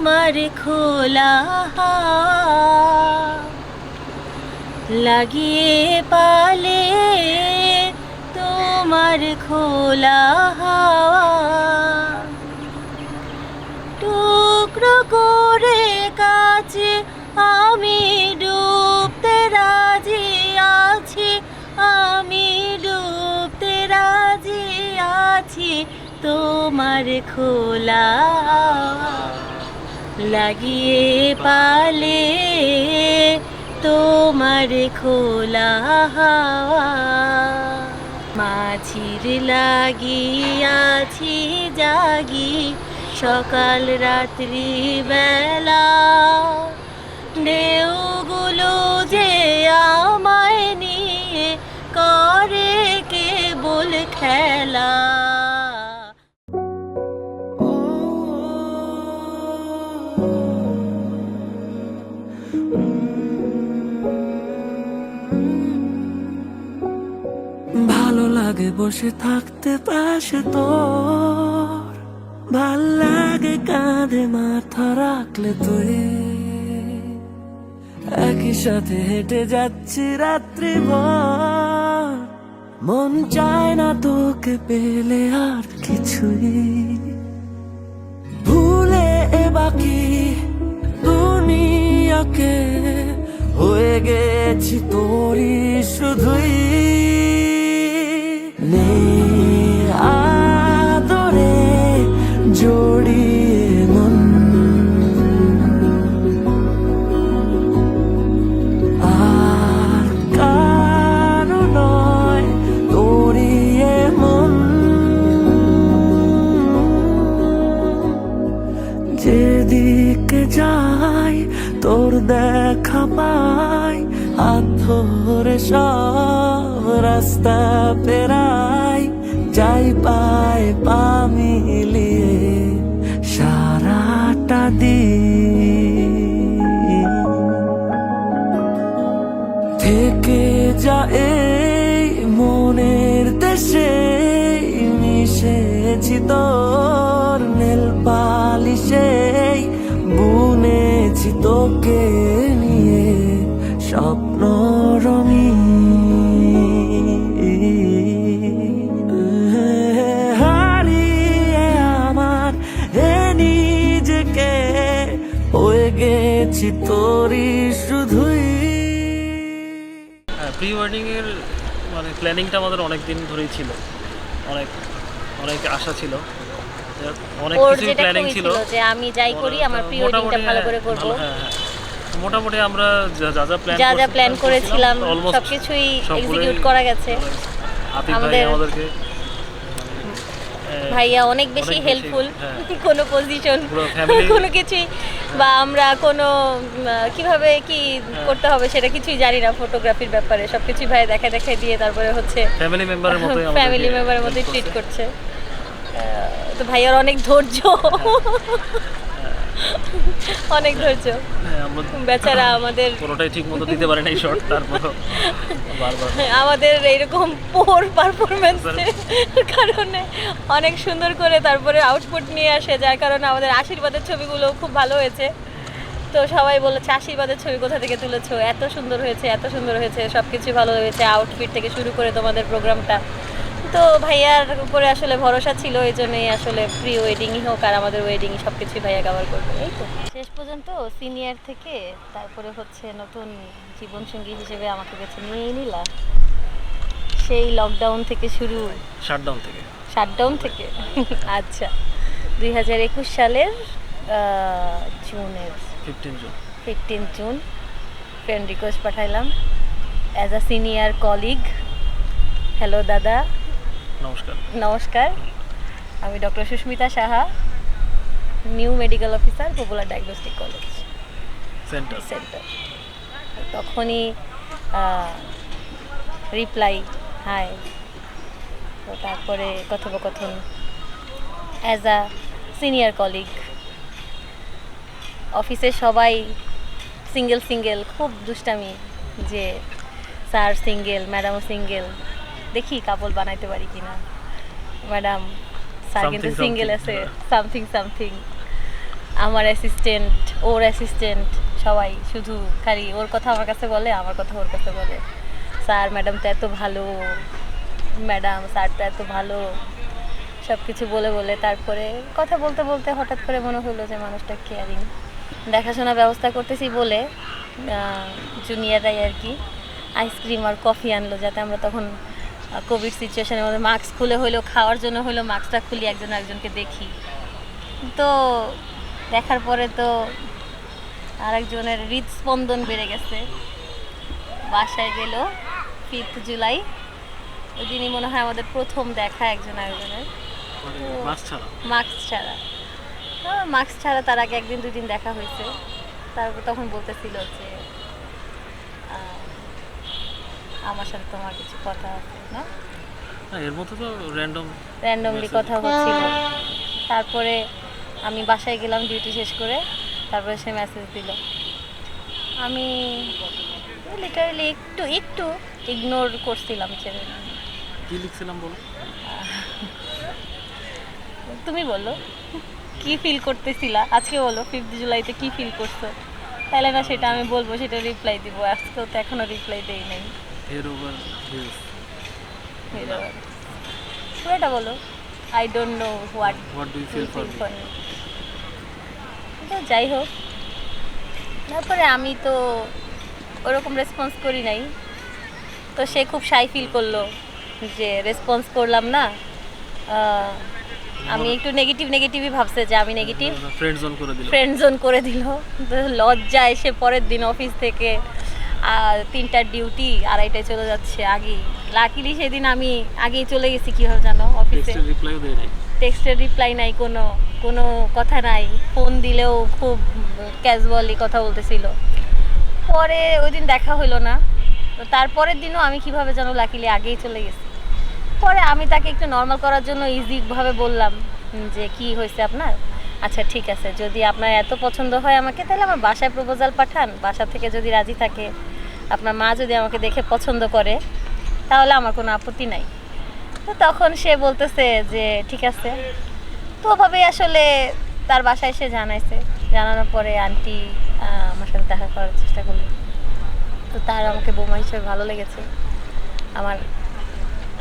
তোমার খোলা লাগিয়ে পালে তোমার খোলা টুকরো করে কাছে আমি ডুবতে রাজি আছি, আমি ডুবতে রাজি আছি তোমার খোলা লাগিয়ে পালে তোমার খোলা মাঝির লাগিয়াছি জাগি সকাল রাত্রি বেলা ঢেউগুলো যে আমায় নিয়ে করে কেবল খেলা। ভালো লাগে বসে থাকতে পাশে তোর, ভাল লাগে কাঁধে মাথা রাখলে তুই, একই সাথে হেঁটে যাচ্ছি রাত্রি ভর, মন চায় না তোকে পেলে আর কিছুই, ভুলে এ বাকি দুনিয়াকে হয়ে গেছি তোরই শুধুই, নে আদরে জড়িয়ে মন, আর কারো নয় তোরই এ মন, যেদিকে যাই তোর দেখা পাই, হাত ধরে সব রাস্তা পেরাই, যাই পাই পা মিলিয়ে সারাটা দিন, থেকে যা এই মনের দেশে মিশেছি তোর নেল পালিশে, বুনেছি তোকে নিয়ে স্বপ্ন রঙিন, হারিয়ে আমার হে নিজেকে হয়ে গেছি তোরই শুধুই। প্রি ওয়েডিং এর মানে প্ল্যানিংটা আমাদের অনেক দিন ধরেই ছিল, অনেক অনেক আশা ছিল, অনেক কিছু প্ল্যানিং ছিল যে আমি যাই করি আমার প্রি ওয়েডিংটা ভালো করে করব। মোটামুটি আমরা যা যা প্ল্যান করেছিলাম সবকিছুই এক্সিকিউট করা গেছে। আমাদের ভাইয়া অনেক বেশি হেল্পফুল, কোনো পজিশন কোনো কিছুই বা আমরা কোনো কিভাবে কি করতে হবে সেটা কিছুই জানি না, ফটোগ্রাফির ব্যাপারে সবকিছুই ভাই দেখা দিয়ে তারপরে হচ্ছে ফ্যামিলি মেম্বারের মতোই ট্রিট করছে। তো ভাইয়ার অনেক ধৈর্য, অনেক ধৈর্য, বেচারা আমাদের পুরোটাই ঠিক মতো দিতে পারে না এই শট, তারপর বারবার আমাদের এইরকম পোর পারফরমেন্স কারণে অনেক সুন্দর করে তারপরে আউটপুট নিয়ে আসে, যার কারণে আমাদের আশীর্বাদের ছবিগুলো খুব ভালো হয়েছে। তো সবাই বলেছে আশীর্বাদের ছবি কোথা থেকে তুলেছো, এত সুন্দর হয়েছে, এত সুন্দর হয়েছে, সব কিছুই ভালো হয়েছে, আউটফিট থেকে শুরু করে তোমাদের প্রোগ্রামটা। তো ভাইয়ার উপরে আসলে ভরসা ছিল, এই জন্যই আসলে প্রি ওয়েডিংই হোক আর আমাদের ওয়েডিংই সব কিছুই ভাইয়া কভার করবে। এই তো শেষ পর্যন্ত সিনিয়র থেকে তারপরে হচ্ছে নতুন জীবনসঙ্গী হিসেবে আমাকে বেছে নিয়েই নিলা, সেই লকডাউন থেকে শুরু, শাটডাউন থেকে আচ্ছা 2021 সালের জুনের 15 জুন ফ্রেন্ড রিকোয়েস্ট পাঠাইলাম as a senior colleague. Hello দাদা, নমস্কার, আমি doctor Susmita Saha, new medical officer, popular diagnostic college centre. তখনই রিপ্লাই হাই, তো তারপরে কথোপকথন অ্যাজ আ সিনিয়র কলিগ। অফিসে সবাই সিঙ্গেল খুব দুষ্টামি যে স্যার সিঙ্গেল, ম্যাডামও সিঙ্গেল, দেখি কাপল বানাইতে পারি কিনা। ম্যাডাম স্যার কিন্তু সিঙ্গেল আছে, সামথিং আমার অ্যাসিস্ট্যান্ট, ওর অ্যাসিস্ট্যান্ট, সবাই শুধু খালি ওর কথা আমার কাছে বলে, আমার কথা ওর কাছে বলে। স্যার ম্যাডাম তো এত ভালো, ম্যাডাম স্যার তো এত ভালো, সব কিছু বলে বলে তারপরে কথা বলতে বলতে হঠাৎ করে মনে হলো যে মানুষটা কেয়ারিং। দেখাশোনা ব্যবস্থা করতেছি বলে জুনিয়ররাই আর কি আইসক্রিম আর কফি আনলো, যাতে আমরা তখন কোভিড সিচুয়েশনের মধ্যে মাস্ক খুলে হইলেও খাওয়ার জন্য হইলেও মাস্কটা খুলি, একজন আরেকজনকে দেখি। তো দেখার পরে তো আরেকজনের হৃদস্পন্দন বেড়ে গেছে। বাসায় গেল 5th জুলাই, ওই দিনই মনে হয় আমাদের প্রথম দেখা একজন আরেকজনের, মাছ ছাড়া। মাস্ক ছাড়া। মাস্ক ছাড়া তার আগে একদিন দুই দিন দেখা হয়েছে। তারপর তখন বলতেছিল যে আমার সাথে তোমার কিছু কথা আছে না, এর মধ্যে তো র্যান্ডমলি কথা হচ্ছিল। তারপরে আমি বাসায় গেলাম ডিউটি শেষ করে, তারপরে সে মেসেজ দিল। আমি লিটারালি একটু একটু ইগনোর করছিলাম ছেড়ে। কি লিখছিলাম বলো? তুমি বলো কি ফিল করতেছিলা আজকে, বলো 5th জুলাইতে কি ফিল করছো, তাহলে না সেটা আমি বলবো, সেটা রিপ্লাই দিব। আজকেও তো এখনো রিপ্লাই দেই নাই। Head over heels. পুরোটা বলো। I don't know what do you feel for me? যাই হোক, তারপরে আমি তো ওরকম রেসপন্স করি নাই। তো সে খুব শাই ফিল করলো যে রেসপন্স করলাম না। আমি একটু নেগেটিভই ভাবছে যে আমি নেগেটিভ, ফ্রেন্ড জোন করে দিল। লজ্জায় সে পরের দিন অফিস থেকে 3টার ডিউটি 2:30টায় চলে যাচ্ছে আগেই। লাকিলি সেদিন আমি আগেই চলে গেছি, কীভাবে জানো, অফিসে। টেক্সটের রিপ্লাই নাই, কোনো কথা নাই। ফোন দিলেও খুব ক্যাজুয়ালি কথা বলতেছিল। পরে ওই দিন দেখা হলো না। তো তারপরের দিনও আমি কিভাবে জানো লাকিলি আগেই চলে গেছি। পরে আমি তাকে একটু নর্মাল করার জন্য ইজিভাবে বললাম যে কি হয়েছে আপনার, আচ্ছা ঠিক আছে, যদি আপনার এত পছন্দ হয় আমাকে, তাহলে আমার বাসায় প্রপোজাল পাঠান। বাসা থেকে যদি রাজি থাকে, আপনার মা যদি আমাকে দেখে পছন্দ করে, তাহলে আমার কোনো আপত্তি নাই। তো তখন সে বলতেছে যে ঠিক আছে। তো ওভাবেই আসলে তার বাসায় এসে জানাইছে। জানানোর পরে আন্টি আমার সাথে দেখা করার চেষ্টা করলো। তো তার আমাকে বৌমা হিসেবে ভালো লেগেছে।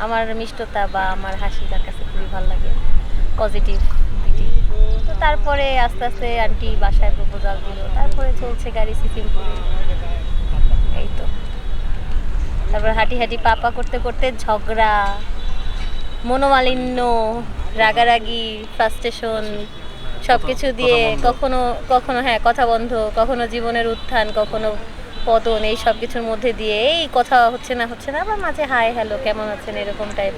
আমার মিষ্টতা বা আমার হাসি তার কাছে খুবই ভালো লাগে, পজিটিভিটি। তো তারপরে আস্তে আস্তে আন্টি বাসায় প্রপোজাল দিল। তারপরে চলছে গাড়ি সিকিমপুরে, এই তো। তারপর হাঁটি পাপা করতে করতে ঝগড়া, মনোমালিন্য, রাগারাগি, ফ্রাস্ট্রেশন, সব কিছু দিয়ে কখনো হ্যাঁ কথা বন্ধ, কখনো জীবনের উত্থান, কখনো পতন, এই সব কিছুর মধ্যে দিয়ে এই কথা হচ্ছে না, আবার মাঝে হাই হ্যালো কেমন আছেন এরকম টাইপ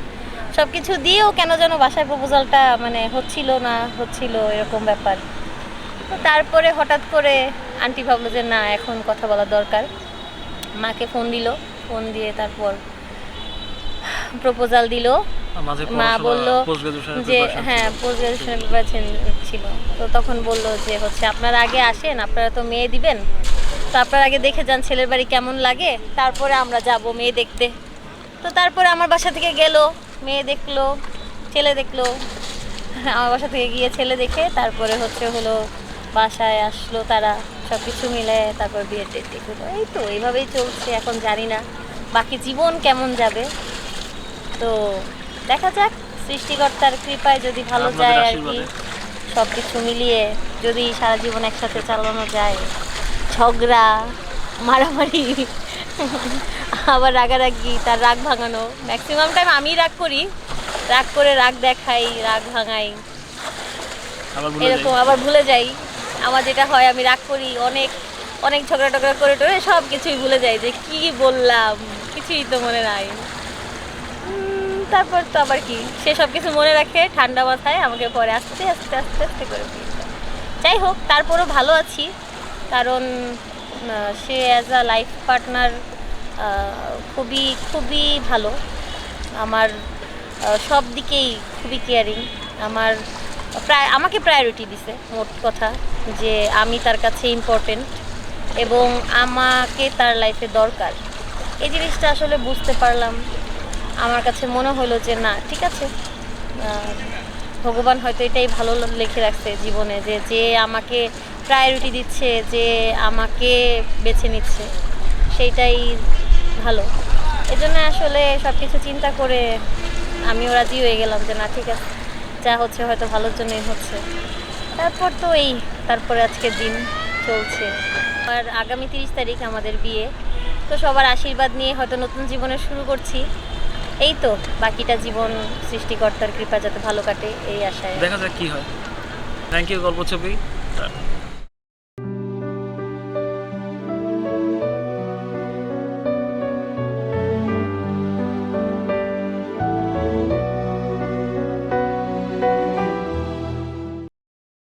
সব কিছু দিয়েও কেন যেন বাসায় প্রপোজালটা মানে হচ্ছিল এরকম ব্যাপার। তো তারপরে হঠাৎ করে আন্টি ভাবলো যে না, এখন কথা বলা দরকার। মাকে ফোন দিয়ে তারপর প্রপোজাল দিল। মা বলল যে হ্যাঁ, পোস্ট গ্রাজুয়েশনের প্রিপারেশন ছিল। তো তখন বললো যে আপনারা আগে আসেন, আপনারা তো মেয়ে দিবেন, তো আপনারা আগে দেখে যান ছেলের বাড়ি কেমন লাগে, তারপরে আমরা যাব মেয়ে দেখতে। তো তারপরে আমার বাসা থেকে গেল, মেয়ে দেখলো, ছেলে দেখলো। আমার বাসা থেকে গিয়ে ছেলে দেখে তারপরে হলো বাসায় আসলো তারা, সব কিছু মিলে তারপর বিয়ের ডেট ঠিক হলো। এই তো এইভাবেই চলছে। এখন জানি না বাকি জীবন কেমন যাবে, তো দেখা যাক সৃষ্টিকর্তার কৃপায় যদি ভালো যায় আর কি। সব কিছু মিলিয়ে যদি সারা জীবন একসাথে চালানো যায়, ঝগড়া, মারামারি, আবার রাগারাগি, তার রাগ ভাঙানো। ম্যাক্সিমাম টাইম আমিই রাগ করি, রাগ করে রাগ দেখাই, রাগ ভাঙাই, এরকম আবার ভুলে যাই। আমার যেটা হয়, আমি রাগ করি, অনেক ঝগড়া টগড়া করে সব কিছুই ভুলে যাই, যে কি বললাম কিছুই তো মনে নাই। তারপর তো আবার কি, সে সব কিছু মনে রাখে ঠান্ডা মাথায়, আমাকে পরে আস্তে আস্তে করে ফিরে। যাই হোক, তারপরও ভালো আছি, কারণ সে অ্যাজ আ লাইফ পার্টনার খুবই ভালো। আমার সব দিকেই খুবই কেয়ারিং। আমাকে প্রায়োরিটি দিছে, মোট কথা, যে আমি তার কাছে ইম্পর্টেন্ট এবং আমাকে তার লাইফে দরকার। এই জিনিসটা আসলে বুঝতে পারলাম। আমার কাছে মনে হলো যে না, ঠিক আছে, ভগবান হয়তো এটাই ভালো লিখে রাখছে জীবনে, যে যে আমাকে প্রায়োরিটি দিচ্ছে, যে আমাকে বেছে নিচ্ছে, সেইটাই ভালো। এজন্য আসলে সব কিছু চিন্তা করে আমিও রাজি হয়ে গেলাম যে না ঠিক আছে, যা হচ্ছে হয়তো ভালোর জন্যই হচ্ছে। তারপর তো তারপরে আজকের দিন চলছে। আর আগামী 30 তারিখ আমাদের বিয়ে, তো সবার আশীর্বাদ নিয়ে হয়তো নতুন জীবনের শুরু করছি। এই তো বাকিটা জীবন সৃষ্টিকর্তার কৃপা যাতে ভালো কাটে এই আশায়। দেখা যাক কি হয়। থ্যাংক ইউ গল্প ছবি।